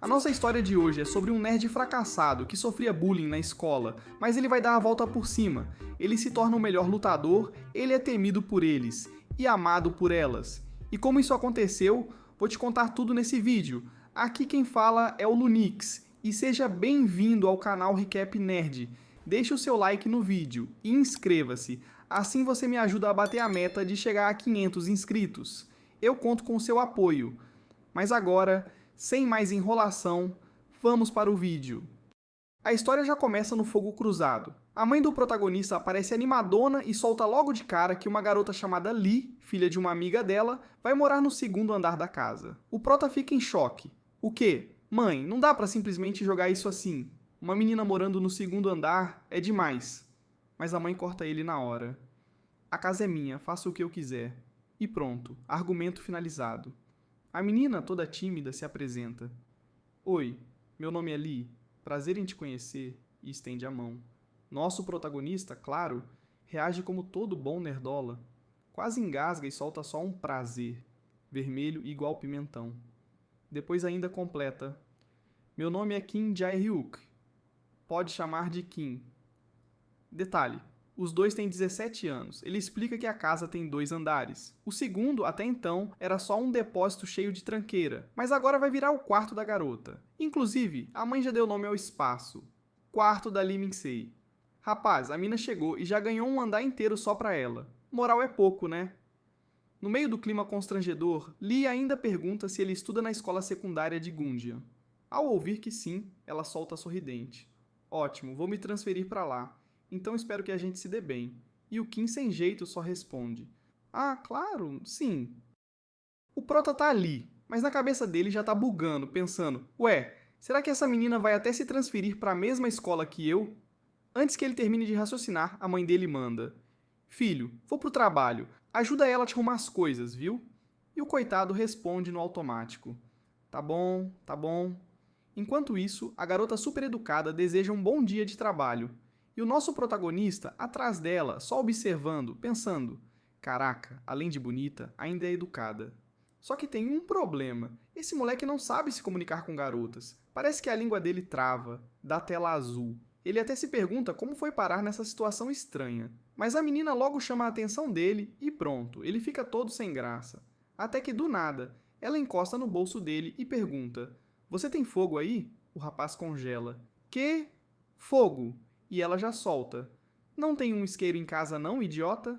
A nossa história de hoje é sobre um nerd fracassado que sofria bullying na escola, mas ele vai dar a volta por cima. Ele se torna o melhor lutador, ele é temido por eles e amado por elas. E como isso aconteceu, vou te contar tudo nesse vídeo. Aqui quem fala é o Lunix, e seja bem-vindo ao canal Recap Nerd. Deixe o seu like no vídeo e inscreva-se, assim você me ajuda a bater a meta de chegar a 500 inscritos. Eu conto com o seu apoio. Mas agora, sem mais enrolação, vamos para o vídeo. A história já começa no fogo cruzado. A mãe do protagonista aparece animadona e solta logo de cara que uma garota chamada Lee, filha de uma amiga dela, vai morar no segundo andar da casa. O prota fica em choque. O quê? Mãe, não dá pra simplesmente jogar isso assim. Uma menina morando no segundo andar é demais. Mas a mãe corta ele na hora. A casa é minha, faça o que eu quiser. E pronto, argumento finalizado. A menina, toda tímida, se apresenta. Oi, meu nome é Lee. Prazer em te conhecer, e estende a mão. Nosso protagonista, claro, reage como todo bom nerdola. Quase engasga e solta só um prazer, vermelho igual pimentão. Depois ainda completa. Meu nome é Kim Jae-hyuk. Pode chamar de Kim. Detalhe. Os dois têm 17 anos. Ele explica que a casa tem 2 andares. O segundo, até então, era só um depósito cheio de tranqueira, mas agora vai virar o quarto da garota. Inclusive, a mãe já deu nome ao espaço. Quarto da Lee Min-sei. Rapaz, a mina chegou e já ganhou um andar inteiro só pra ela. Moral é pouco, né? No meio do clima constrangedor, Lee ainda pergunta se ele estuda na escola secundária de Gundian. Ao ouvir que sim, ela solta sorridente. Ótimo, vou me transferir pra lá. Então espero que a gente se dê bem. E o Kim sem jeito só responde. Ah, claro, sim. O prota tá ali, mas na cabeça dele já tá bugando, pensando, ué, será que essa menina vai até se transferir para a mesma escola que eu? Antes que ele termine de raciocinar, a mãe dele manda. Filho, vou pro trabalho, ajuda ela a te arrumar as coisas, viu? E o coitado responde no automático. Tá bom, tá bom. Enquanto isso, a garota supereducada deseja um bom dia de trabalho. E o nosso protagonista, atrás dela, só observando, pensando, caraca, além de bonita, ainda é educada. Só que tem um problema, esse moleque não sabe se comunicar com garotas. Parece que a língua dele trava, dá tela azul. Ele até se pergunta como foi parar nessa situação estranha. Mas a menina logo chama a atenção dele e pronto, ele fica todo sem graça. Até que do nada, ela encosta no bolso dele e pergunta, você tem fogo aí? O rapaz congela. Que? Fogo! E ela já solta. Não tem um isqueiro em casa não, idiota?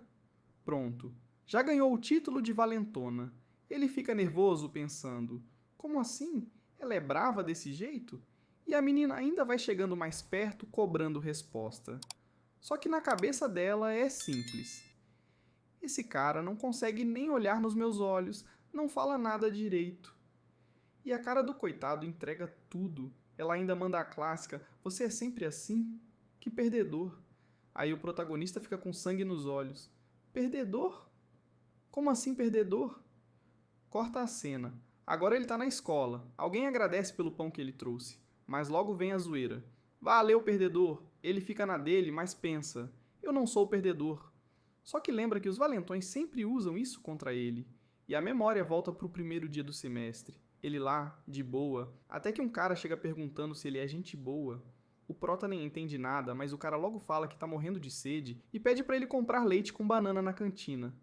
Pronto. Já ganhou o título de valentona. Ele fica nervoso pensando, como assim? Ela é brava desse jeito? E a menina ainda vai chegando mais perto, cobrando resposta. Só que na cabeça dela é simples. Esse cara não consegue nem olhar nos meus olhos, não fala nada direito. E a cara do coitado entrega tudo. Ela ainda manda a clássica, você é sempre assim? Que perdedor. Aí o protagonista fica com sangue nos olhos. Perdedor? Como assim perdedor? Corta a cena. Agora ele tá na escola. Alguém agradece pelo pão que ele trouxe. Mas logo vem a zoeira. Valeu, perdedor. Ele fica na dele, mas pensa. Eu não sou o perdedor. Só que lembra que os valentões sempre usam isso contra ele. E a memória volta pro primeiro dia do semestre. Ele lá, de boa, até que um cara chega perguntando se ele é gente boa. O prota nem entende nada, mas o cara logo fala que tá morrendo de sede e pede pra ele comprar leite com banana na cantina.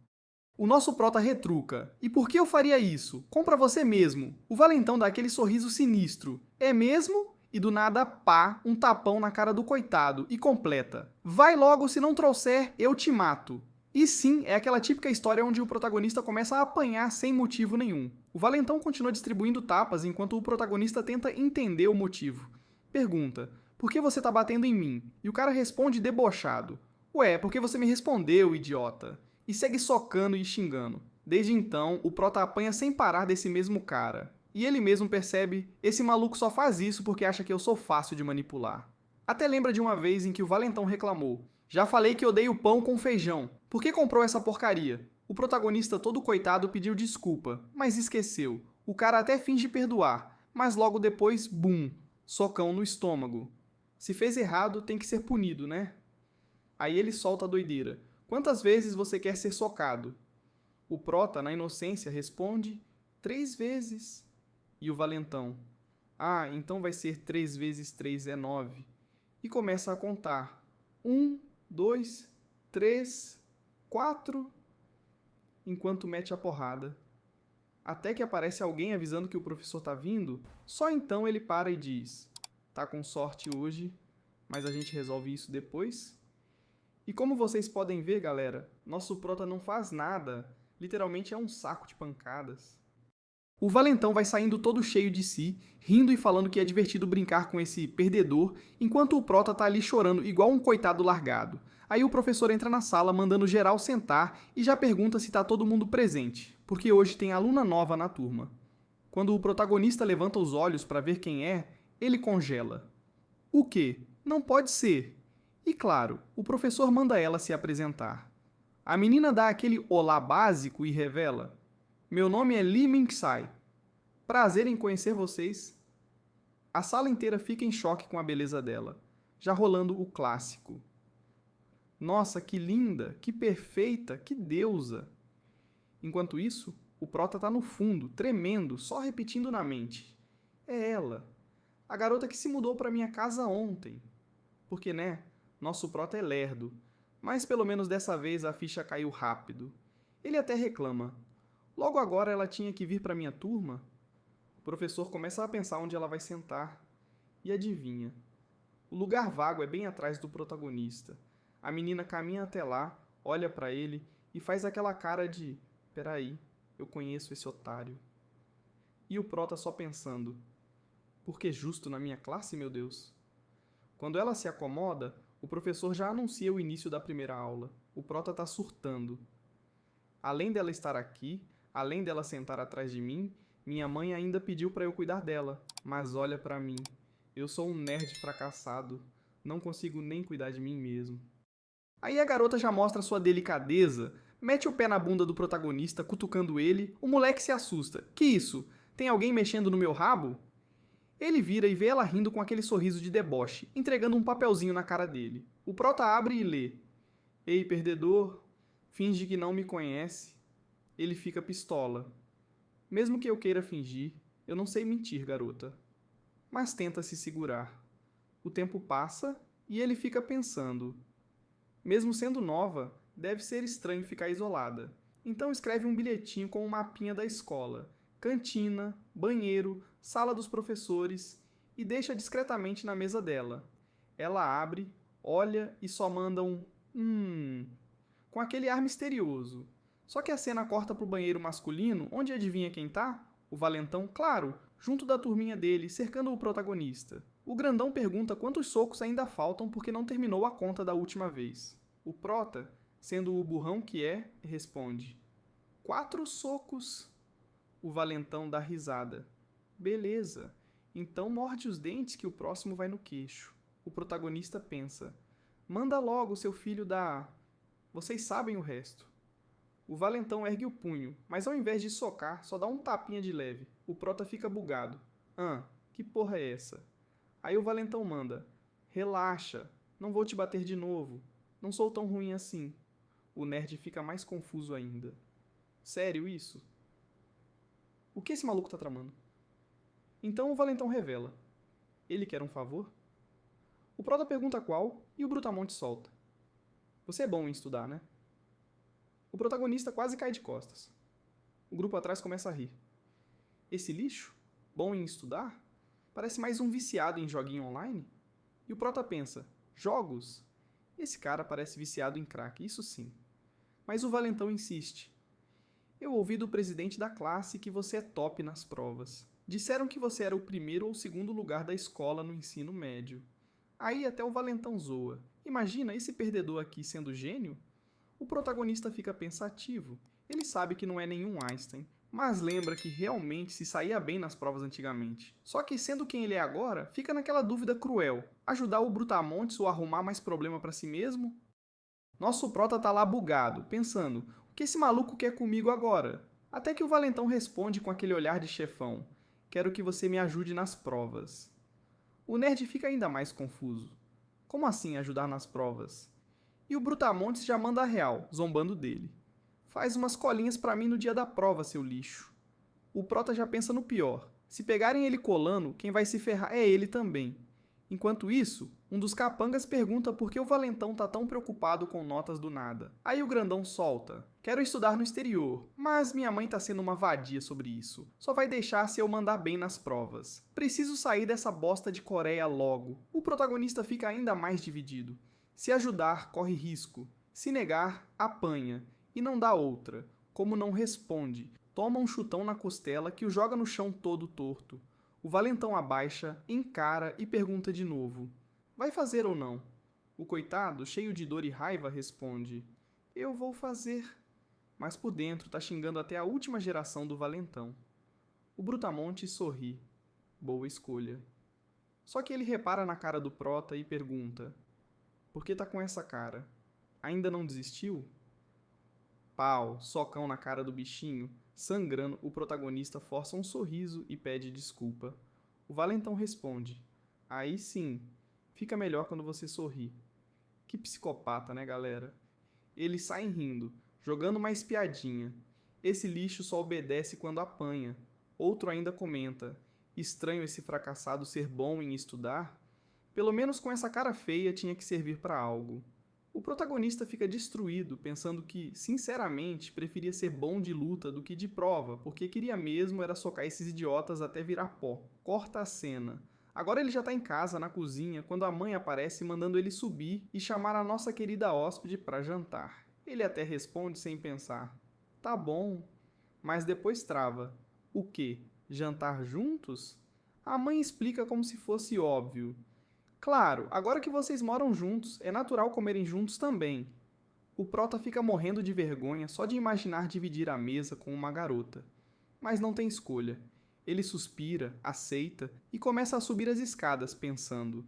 O nosso prota retruca. E por que eu faria isso? Compra você mesmo. O valentão dá aquele sorriso sinistro. É mesmo? E do nada, pá, um tapão na cara do coitado e completa. Vai logo, se não trouxer, eu te mato. E sim, é aquela típica história onde o protagonista começa a apanhar sem motivo nenhum. O valentão continua distribuindo tapas enquanto o protagonista tenta entender o motivo. Pergunta, por que você tá batendo em mim? E o cara responde debochado. Ué, porque você me respondeu, idiota. E segue socando e xingando. Desde então, o prota apanha sem parar desse mesmo cara. E ele mesmo percebe, esse maluco só faz isso porque acha que eu sou fácil de manipular. Até lembra de uma vez em que o valentão reclamou. Já falei que odeio pão com feijão. Por que comprou essa porcaria? O protagonista todo coitado pediu desculpa, mas esqueceu. O cara até finge perdoar, mas logo depois, bum, socão no estômago. Se fez errado, tem que ser punido, né? Aí ele solta a doideira. Quantas vezes você quer ser socado? O prota, na inocência, responde 3 vezes. E o valentão. Ah, então vai ser 3 vezes 3 é 9. E começa a contar. 1, 2, 3, 4, enquanto mete a porrada. Até que aparece alguém avisando que o professor tá vindo, só então ele para e diz: tá com sorte hoje, mas a gente resolve isso depois. E como vocês podem ver, galera, nosso prota não faz nada, literalmente é um saco de pancadas. O valentão vai saindo todo cheio de si, rindo e falando que é divertido brincar com esse perdedor, enquanto o prota tá ali chorando igual um coitado largado. Aí o professor entra na sala mandando geral sentar e já pergunta se tá todo mundo presente, porque hoje tem aluna nova na turma. Quando o protagonista levanta os olhos para ver quem é, ele congela. O quê? Não pode ser. E claro, o professor manda ela se apresentar. A menina dá aquele olá básico e revela: meu nome é Lee Ming-sai. Prazer em conhecer vocês. A sala inteira fica em choque com a beleza dela, já rolando o clássico. Nossa, que linda, que perfeita, que deusa. Enquanto isso, o prota tá no fundo, tremendo, só repetindo na mente. É ela, a garota que se mudou para minha casa ontem. Porque, né, nosso prota é lerdo, mas pelo menos dessa vez a ficha caiu rápido. Ele até reclama. Logo agora ela tinha que vir para minha turma? O professor começa a pensar onde ela vai sentar. E adivinha? O lugar vago é bem atrás do protagonista. A menina caminha até lá, olha para ele e faz aquela cara de: peraí, eu conheço esse otário. E o prota só pensando: por que justo na minha classe, meu Deus? Quando ela se acomoda, o professor já anuncia o início da primeira aula. O prota tá surtando. Além dela estar aqui, além dela sentar atrás de mim, minha mãe ainda pediu para eu cuidar dela. Mas olha para mim, eu sou um nerd fracassado, não consigo nem cuidar de mim mesmo. Aí a garota já mostra sua delicadeza, mete o pé na bunda do protagonista, cutucando ele, o moleque se assusta. Que isso? Tem alguém mexendo no meu rabo? Ele vira e vê ela rindo com aquele sorriso de deboche, entregando um papelzinho na cara dele. O prota abre e lê: ei, perdedor, finge que não me conhece. Ele fica pistola. Mesmo que eu queira fingir, eu não sei mentir, garota. Mas tenta se segurar. O tempo passa e ele fica pensando. Mesmo sendo nova, deve ser estranho ficar isolada. Então escreve um bilhetinho com um mapinha da escola, cantina, banheiro, sala dos professores e deixa discretamente na mesa dela. Ela abre, olha e só manda um com aquele ar misterioso. Só que a cena corta pro banheiro masculino, onde adivinha quem tá? O valentão, claro, junto da turminha dele, cercando o protagonista. O grandão pergunta quantos socos ainda faltam porque não terminou a conta da última vez. O prota, sendo o burrão que é, responde: 4 socos. O valentão dá risada. Beleza, então morde os dentes que o próximo vai no queixo. O protagonista pensa: manda logo, seu filho da... Vocês sabem o resto. O valentão ergue o punho, mas ao invés de socar, só dá um tapinha de leve. O prota fica bugado. Que porra é essa? Aí o valentão manda: relaxa, não vou te bater de novo. Não sou tão ruim assim. O nerd fica mais confuso ainda. Sério isso? O que esse maluco tá tramando? Então o valentão revela: ele quer um favor? O prota pergunta qual e o brutamonte solta: você é bom em estudar, né? O protagonista quase cai de costas. O grupo atrás começa a rir. Esse lixo? Bom em estudar? Parece mais um viciado em joguinho online? E o prota pensa: jogos? Esse cara parece viciado em crack, isso sim. Mas o valentão insiste: eu ouvi do presidente da classe que você é top nas provas. Disseram que você era o primeiro ou segundo lugar da escola no ensino médio. Aí até o valentão zoa: imagina esse perdedor aqui sendo gênio? O protagonista fica pensativo. Ele sabe que não é nenhum Einstein, mas lembra que realmente se saía bem nas provas antigamente. Só que sendo quem ele é agora, fica naquela dúvida cruel: ajudar o Brutamontes ou arrumar mais problema para si mesmo? Nosso prota tá lá bugado, pensando: o que esse maluco quer comigo agora? Até que o valentão responde com aquele olhar de chefão: quero que você me ajude nas provas. O nerd fica ainda mais confuso. Como assim ajudar nas provas? E o Brutamontes já manda a real, zombando dele: faz umas colinhas pra mim no dia da prova, seu lixo. O prota já pensa no pior: Se pegarem ele colando, quem vai se ferrar é ele também. Enquanto isso, um dos capangas pergunta por que o valentão tá tão preocupado com notas do nada. Aí o grandão solta: quero estudar no exterior, mas minha mãe tá sendo uma vadia sobre isso. Só vai deixar se eu mandar bem nas provas. Preciso sair dessa bosta de Coreia logo. O protagonista fica ainda mais dividido. Se ajudar, corre risco. Se negar, apanha. E não dá outra. Como não responde, toma um chutão na costela que o joga no chão todo torto. O valentão abaixa, encara e pergunta de novo: vai fazer ou não? O coitado, cheio de dor e raiva, responde: eu vou fazer. Mas por dentro tá xingando até a última geração do valentão. O Brutamontes sorri. Boa escolha. Só que ele repara na cara do prota e pergunta: por que tá com essa cara? Ainda não desistiu? Pau, socão na cara do bichinho. Sangrando, o protagonista força um sorriso e pede desculpa. O valentão responde: aí sim, fica melhor quando você sorri. Que psicopata, né, galera? Eles saem rindo, jogando mais piadinha. Esse lixo só obedece quando apanha. Outro ainda comenta: estranho esse fracassado ser bom em estudar? Pelo menos com essa cara feia tinha que servir para algo. O protagonista fica destruído, pensando que, sinceramente, preferia ser bom de luta do que de prova, porque queria mesmo era socar esses idiotas até virar pó. Corta a cena. Agora ele já tá em casa, na cozinha, quando a mãe aparece mandando ele subir e chamar a nossa querida hóspede para jantar. Ele até responde sem pensar: tá bom. Mas depois trava. O quê? Jantar juntos? A mãe explica como se fosse óbvio. Claro, agora que vocês moram juntos, é natural comerem juntos também. O prota fica morrendo de vergonha só de imaginar dividir a mesa com uma garota. Mas não tem escolha. Ele suspira, aceita e começa a subir as escadas, pensando: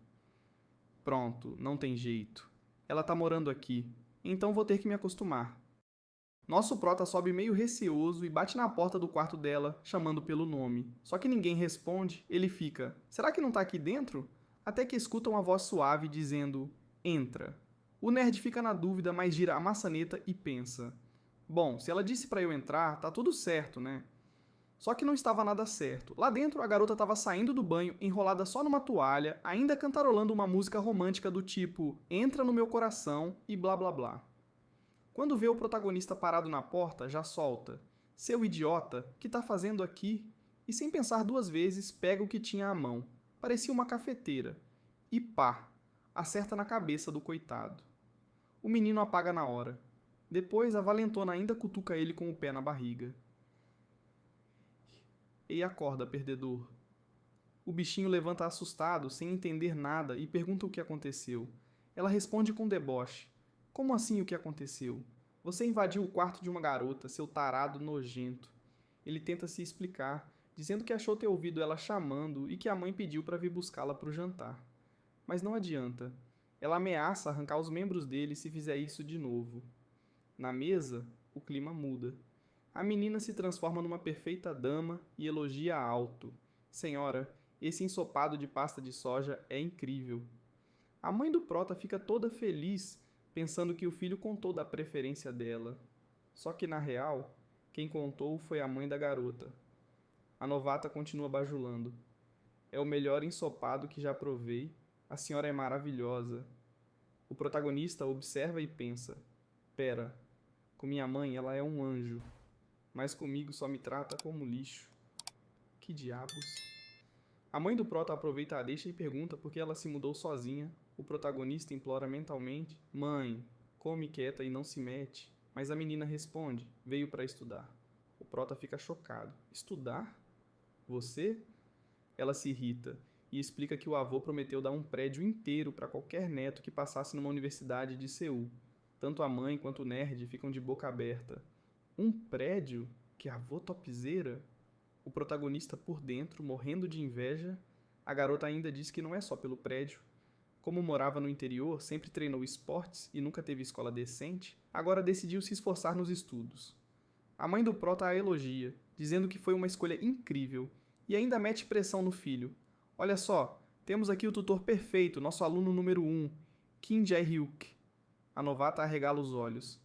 pronto, não tem jeito. Ela tá morando aqui, então vou ter que me acostumar. Nosso prota sobe meio receoso e bate na porta do quarto dela, chamando pelo nome. Só que ninguém responde, ele fica: será que não tá aqui dentro? Até que escuta uma voz suave dizendo: entra. O nerd fica na dúvida, mas gira a maçaneta e pensa: bom, se ela disse pra eu entrar, tá tudo certo, né? Só que não estava nada certo. Lá dentro, a garota estava saindo do banho, enrolada só numa toalha, ainda cantarolando uma música romântica do tipo Entra no meu coração e blá blá blá. Quando vê o protagonista parado na porta, já solta: seu idiota, que tá fazendo aqui? E sem pensar duas vezes, pega o que tinha à mão. Parecia uma cafeteira. E pá! Acerta na cabeça do coitado. O menino apaga na hora. Depois, a valentona ainda cutuca ele com o pé na barriga. E acorda, perdedor. O bichinho levanta assustado, sem entender nada, e pergunta o que aconteceu. Ela responde com deboche: como assim o que aconteceu? Você invadiu o quarto de uma garota, seu tarado nojento. Ele tenta se explicar, dizendo que achou ter ouvido ela chamando e que a mãe pediu para vir buscá-la para o jantar. Mas não adianta. Ela ameaça arrancar os membros dele se fizer isso de novo. Na mesa, o clima muda. A menina se transforma numa perfeita dama e elogia alto: senhora, esse ensopado de pasta de soja é incrível. A mãe do prota fica toda feliz, pensando que o filho contou da preferência dela. Só que, na real, quem contou foi a mãe da garota. A novata continua bajulando: é o melhor ensopado que já provei. A senhora é maravilhosa. O protagonista observa e pensa: pera, com minha mãe ela é um anjo, mas comigo só me trata como lixo. Que diabos? A mãe do prota aproveita a deixa e pergunta por que ela se mudou sozinha. O protagonista implora mentalmente: mãe, come quieta e não se mete. Mas a menina responde: veio para estudar. O prota fica chocado: estudar? Você? Ela se irrita e explica que o avô prometeu dar um prédio inteiro para qualquer neto que passasse numa universidade de Seul. Tanto a mãe quanto o nerd ficam de boca aberta. Um prédio? Que avô topzeira? O protagonista por dentro, morrendo de inveja. A garota ainda diz que não é só pelo prédio. Como morava no interior, sempre treinou esportes e nunca teve escola decente, agora decidiu se esforçar nos estudos. A mãe do prota a elogia, dizendo que foi uma escolha incrível, e ainda mete pressão no filho. Olha só, temos aqui o tutor perfeito, nosso aluno número 1, Kim Jae-hyuk. A novata arregala os olhos.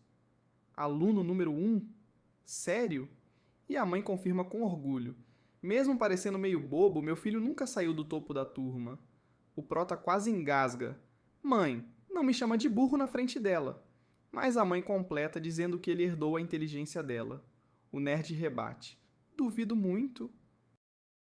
Aluno número 1? Sério? E a mãe confirma com orgulho. Mesmo parecendo meio bobo, meu filho nunca saiu do topo da turma. O prota quase engasga. Mãe, não me chama de burro na frente dela. Mas a mãe completa dizendo que ele herdou a inteligência dela. O nerd rebate. Duvido muito.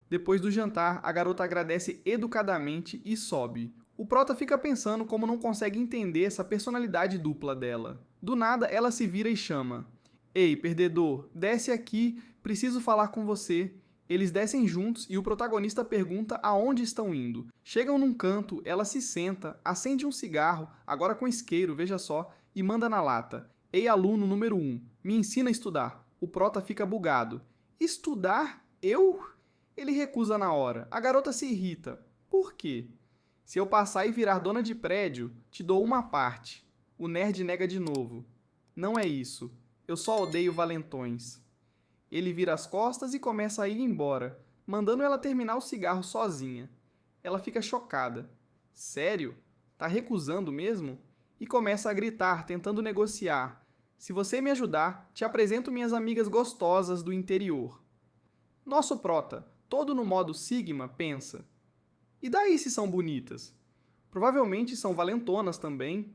Depois do jantar, a garota agradece educadamente e sobe. O prota fica pensando como não consegue entender essa personalidade dupla dela. Do nada, ela se vira e chama. Ei, perdedor, desce aqui, preciso falar com você. Eles descem juntos e o protagonista pergunta aonde estão indo. Chegam num canto, ela se senta, acende um cigarro, agora com isqueiro, veja só, e manda na lata. Ei, aluno número 1, me ensina a estudar. O prota fica bugado. Estudar? Eu? Ele recusa na hora. A garota se irrita. Por quê? Se eu passar e virar dona de prédio, te dou uma parte. O nerd nega de novo. Não é isso. Eu só odeio valentões. Ele vira as costas e começa a ir embora, mandando ela terminar o cigarro sozinha. Ela fica chocada. Sério? Tá recusando mesmo? E começa a gritar, tentando negociar. Se você me ajudar, te apresento minhas amigas gostosas do interior. Nosso prota, todo no modo Sigma, pensa. E daí se são bonitas? Provavelmente são valentonas também.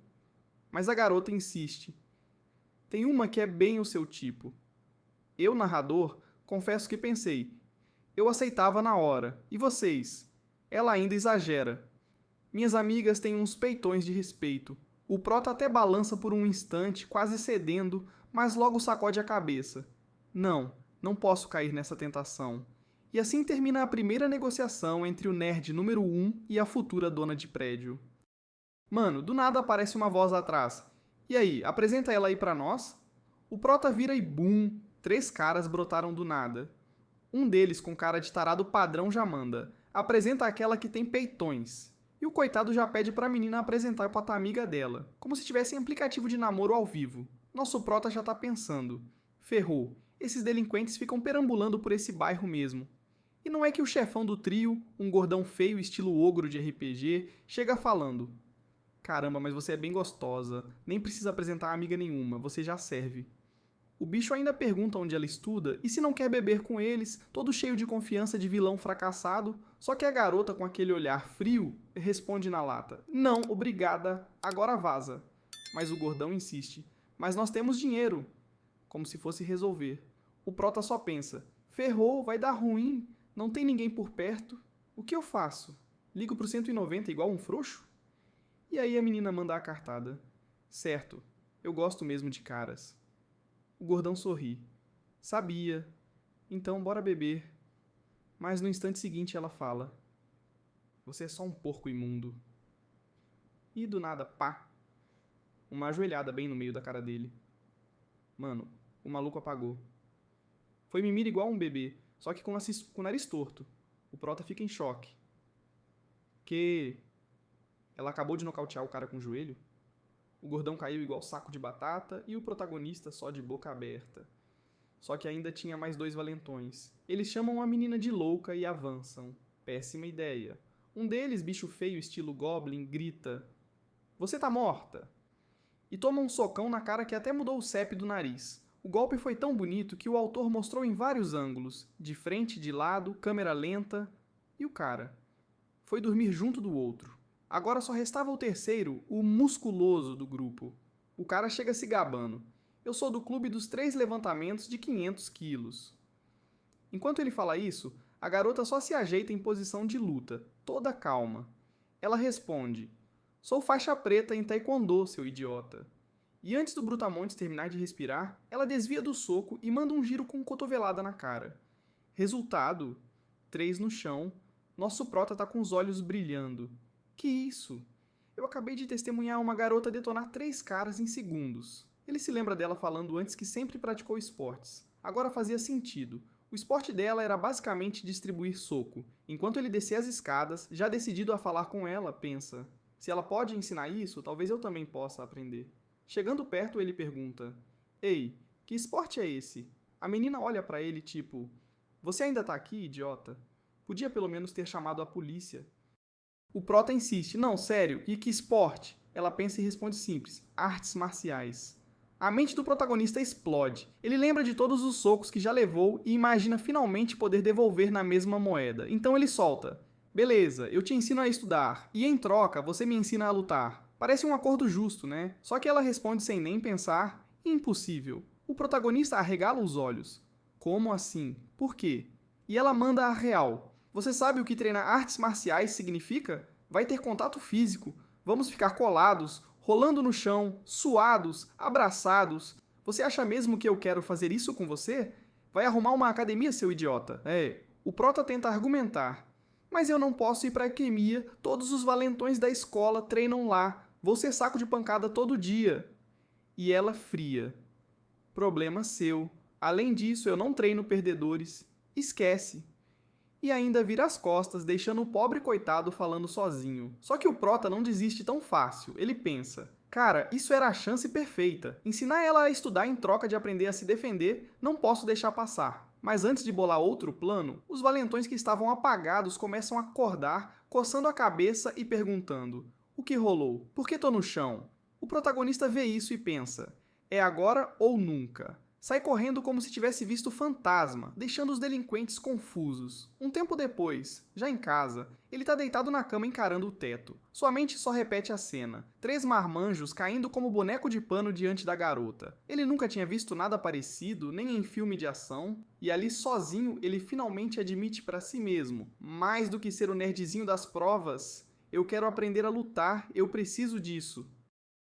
Mas a garota insiste. Tem uma que é bem o seu tipo. Eu, narrador, confesso que pensei. Eu aceitava na hora. E vocês? Ela ainda exagera. Minhas amigas têm uns peitões de respeito. O prota até balança por um instante, quase cedendo, mas logo sacode a cabeça. Não posso cair nessa tentação. E assim termina a primeira negociação entre o nerd número 1 e a futura dona de prédio. Mano, do nada aparece uma voz atrás. E aí, apresenta ela aí pra nós? O prota vira e bum, 3 caras brotaram do nada. Um deles, com cara de tarado padrão, já manda. Apresenta aquela que tem peitões. E o coitado já pede pra menina apresentar pra tua amiga dela, como se tivesse aplicativo de namoro ao vivo. Nosso prota já tá pensando. Ferrou, esses delinquentes ficam perambulando por esse bairro mesmo. E não é que o chefão do trio, um gordão feio estilo ogro de RPG, chega falando. Caramba, mas você é bem gostosa, nem precisa apresentar amiga nenhuma, você já serve. O bicho ainda pergunta onde ela estuda e se não quer beber com eles, todo cheio de confiança de vilão fracassado, só que a garota com aquele olhar frio responde na lata. Não, obrigada, agora vaza. Mas o gordão insiste. Mas nós temos dinheiro. Como se fosse resolver. O prota só pensa. Ferrou, vai dar ruim, não tem ninguém por perto. O que eu faço? Ligo pro 190 igual um frouxo? E aí a menina manda a cartada. Certo, eu gosto mesmo de caras. O gordão sorri. Sabia. Então, bora beber. Mas no instante seguinte ela fala. Você é só um porco imundo. E do nada, pá. Uma ajoelhada bem no meio da cara dele. Mano, o maluco apagou. Foi mimir igual um bebê, só que com o nariz torto. O prota fica em choque. Que... Ela acabou de nocautear o cara com o joelho? O gordão caiu igual saco de batata e o protagonista só de boca aberta. Só que ainda tinha mais 2 valentões. Eles chamam a menina de louca e avançam. Péssima ideia. Um deles, bicho feio estilo Goblin, grita: Você tá morta! E toma um socão na cara que até mudou o CEP do nariz. O golpe foi tão bonito que o autor mostrou em vários ângulos. De frente, de lado, câmera lenta. E o cara? Foi dormir junto do outro. Agora só restava o terceiro, o musculoso do grupo. O cara chega se gabando. Eu sou do clube dos 3 levantamentos de 500 quilos. Enquanto ele fala isso, a garota só se ajeita em posição de luta, toda calma. Ela responde, sou faixa preta em taekwondo, seu idiota. E antes do Brutamontes terminar de respirar, ela desvia do soco e manda um giro com cotovelada na cara. Resultado, 3 no chão, nosso prota tá com os olhos brilhando. Que isso? Eu acabei de testemunhar uma garota detonar 3 caras em segundos. Ele se lembra dela falando antes que sempre praticou esportes. Agora fazia sentido. O esporte dela era basicamente distribuir soco. Enquanto ele descia as escadas, já decidido a falar com ela, pensa: se ela pode ensinar isso, talvez eu também possa aprender. Chegando perto, ele pergunta: Ei, que esporte é esse? A menina olha pra ele tipo: Você ainda tá aqui, idiota? Podia pelo menos ter chamado a polícia. O prota insiste: Não, sério, e que esporte? Ela pensa e responde simples: artes marciais. A mente do protagonista explode. Ele lembra de todos os socos que já levou e imagina finalmente poder devolver na mesma moeda. Então ele solta: beleza, eu te ensino a estudar, e em troca você me ensina a lutar. Parece um acordo justo, né? Só que ela responde sem nem pensar: impossível. O protagonista arregala os olhos. Como assim? Por quê? E ela manda a real: você sabe o que treinar artes marciais significa? Vai ter contato físico. Vamos ficar colados, rolando no chão, suados, abraçados. Você acha mesmo que eu quero fazer isso com você? Vai arrumar uma academia, seu idiota. O prota tenta argumentar. Mas eu não posso ir pra academia, todos os valentões da escola treinam lá. Vou ser saco de pancada todo dia. E ela fria. Problema seu. Além disso, eu não treino perdedores. Esquece. E ainda vira as costas, deixando o pobre coitado falando sozinho. Só que o prota não desiste tão fácil. Ele pensa: cara, isso era a chance perfeita. Ensinar ela a estudar em troca de aprender a se defender, não posso deixar passar. Mas antes de bolar outro plano, os valentões que estavam apagados começam a acordar, coçando a cabeça e perguntando: o que rolou? Por que tô no chão? O protagonista vê isso e pensa: é agora ou nunca. Sai correndo como se tivesse visto fantasma, deixando os delinquentes confusos. Um tempo depois, já em casa, ele tá deitado na cama encarando o teto. Sua mente só repete a cena: 3 marmanjos caindo como boneco de pano diante da garota. Ele nunca tinha visto nada parecido, nem em filme de ação, e ali sozinho ele finalmente admite pra si mesmo: mais do que ser o nerdzinho das provas, eu quero aprender a lutar, eu preciso disso.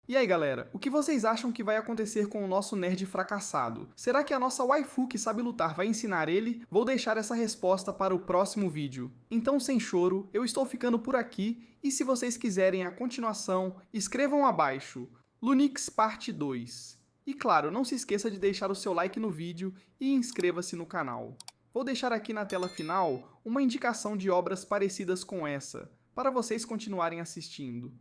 E aí galera, o que vocês acham que vai acontecer com o nosso nerd fracassado? Será que a nossa waifu que sabe lutar vai ensinar ele? Vou deixar essa resposta para o próximo vídeo. Então sem choro, eu estou ficando por aqui, e se vocês quiserem a continuação, escrevam abaixo: Lunix Parte 2. E claro, não se esqueça de deixar o seu like no vídeo e inscreva-se no canal. Vou deixar aqui na tela final uma indicação de obras parecidas com essa, para vocês continuarem assistindo.